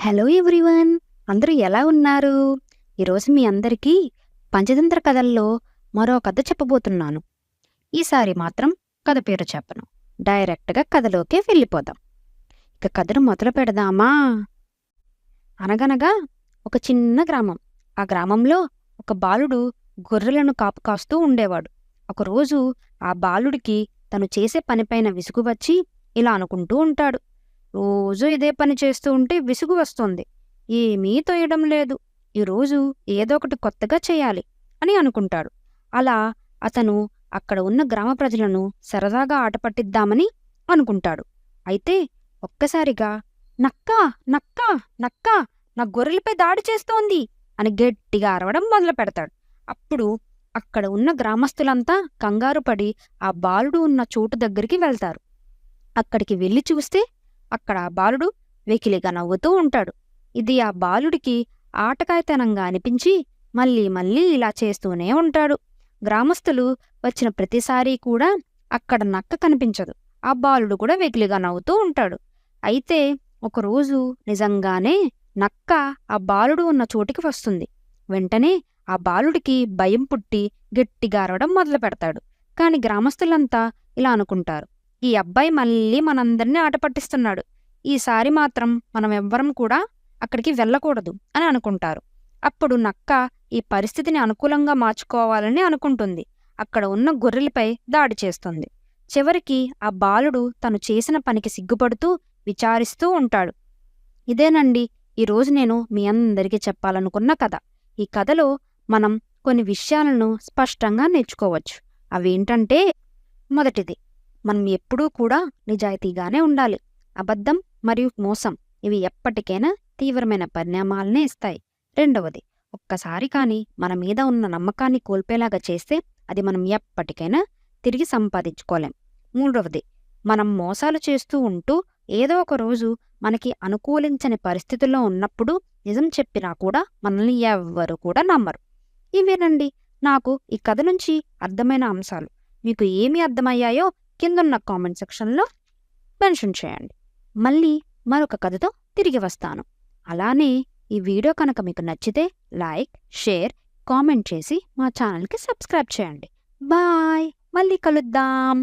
Hello everyone, అందరూ ఎలా ఉన్నారు? ఈరోజు మీ అందరికీ పంచతంత్ర కథల్లో మరో కథ చెప్పబోతున్నాను. ఈసారి మాత్రం కథ పేరు చెప్పను, డైరెక్ట్గా కథలోకే వెళ్ళిపోదాం. ఇక కథను మొదలు పెడదామా? అనగనగా ఒక చిన్న గ్రామం. ఆ గ్రామంలో ఒక బాలుడు గొర్రెలను కాపు కాస్తూ ఉండేవాడు. ఒకరోజు ఆ బాలుడికి తను చేసే పనిపైన విసుగు వచ్చి ఇలా అనుకుంటూ ఉంటాడు. రోజూ ఇదే పని చేస్తూ ఉంటే విసుగు వస్తుంది. ఏమీ తోయడం లేదు. ఈరోజు ఏదో ఒకటి కొత్తగా చేయాలి అని అనుకుంటాడు. అలా అతను అక్కడ ఉన్న గ్రామ ప్రజలను సరదాగా ఆట పట్టిద్దామని అనుకుంటాడు. అయితే ఒక్కసారిగా నక్క నక్క నక్క నా గొర్రెలపై దాడి చేస్తోంది అని గట్టిగా అరవడం మొదలు పెడతాడు. అప్పుడు అక్కడ ఉన్న గ్రామస్తులంతా కంగారు పడి ఆ బాలుడు ఉన్న చోటు దగ్గరికి వెళ్తారు. అక్కడికి వెళ్ళి చూస్తే అక్కడ ఆ బాలుడు వెకిలిగా నవ్వుతూ ఉంటాడు. ఇది ఆ బాలుడికి ఆటకాయతనంగా అనిపించి మళ్ళీ మళ్ళీ ఇలా చేస్తూనే ఉంటాడు. గ్రామస్తులు వచ్చిన ప్రతిసారీ కూడా అక్కడ నక్క కనిపించదు. ఆ బాలుడు కూడా వెకిలిగా నవ్వుతూ ఉంటాడు. అయితే ఒకరోజు నిజంగానే నక్క ఆ బాలుడు ఉన్న చోటికి వస్తుంది. వెంటనే ఆ బాలుడికి భయం పుట్టి గట్టిగా అరవడం మొదలు పెడతాడు. కాని గ్రామస్తులంతా ఇలా అనుకుంటారు, ఈ అబ్బాయి మళ్ళీ మనందరినీ ఆట పట్టిస్తున్నాడు. ఈసారి మాత్రం మనం ఎవ్వరం కూడా అక్కడికి వెళ్ళకూడదు అని అనుకుంటారు. అప్పుడు నక్క ఈ పరిస్థితిని అనుకూలంగా మార్చుకోవాలని అనుకుంటుంది. అక్కడ ఉన్న గొర్రెలపై దాడి చేస్తుంది. చివరికి ఆ బాలుడు తను చేసిన పనికి సిగ్గుపడుతూ విచారిస్తూ ఉంటాడు. ఇదేనండి ఈరోజు నేను మీ అందరికీ చెప్పాలనుకున్న కథ. ఈ కథలో మనం కొన్ని విషయాలను స్పష్టంగా నేర్చుకోవచ్చు. అవేంటంటే, మొదటిది, మనం ఎప్పుడూ కూడా నిజాయితీగానే ఉండాలి. అబద్ధం మరియు మోసం ఇవి ఎప్పటికైనా తీవ్రమైన పరిణామాలనే ఇస్తాయి. రెండవది, ఒక్కసారి కాని మన మీద ఉన్న నమ్మకాన్ని కోల్పోయేలాగా చేస్తే అది మనం ఎప్పటికైనా తిరిగి సంపాదించుకోలేం. మూడవది, మనం మోసాలు చేస్తూ ఉంటూ ఏదో ఒక రోజు మనకి అనుకూలించని పరిస్థితుల్లో ఉన్నప్పుడు నిజం చెప్పినా కూడా మనల్ని ఎవ్వరూ కూడా నమ్మరు. ఇవేనండి నాకు ఈ కథ నుంచి అర్థమైన అంశాలు. మీకు ఏమి అర్థమయ్యాయో కిందున్న కామెంట్ సెక్షన్లో మెన్షన్ చేయండి. మళ్ళీ మరొక కథతో తిరిగి వస్తాను. అలానే ఈ వీడియో కనుక మీకు నచ్చితే లైక్, షేర్, కామెంట్ చేసి మా ఛానల్కి సబ్స్క్రైబ్ చేయండి. బాయ్, మళ్ళీ కలుద్దాం.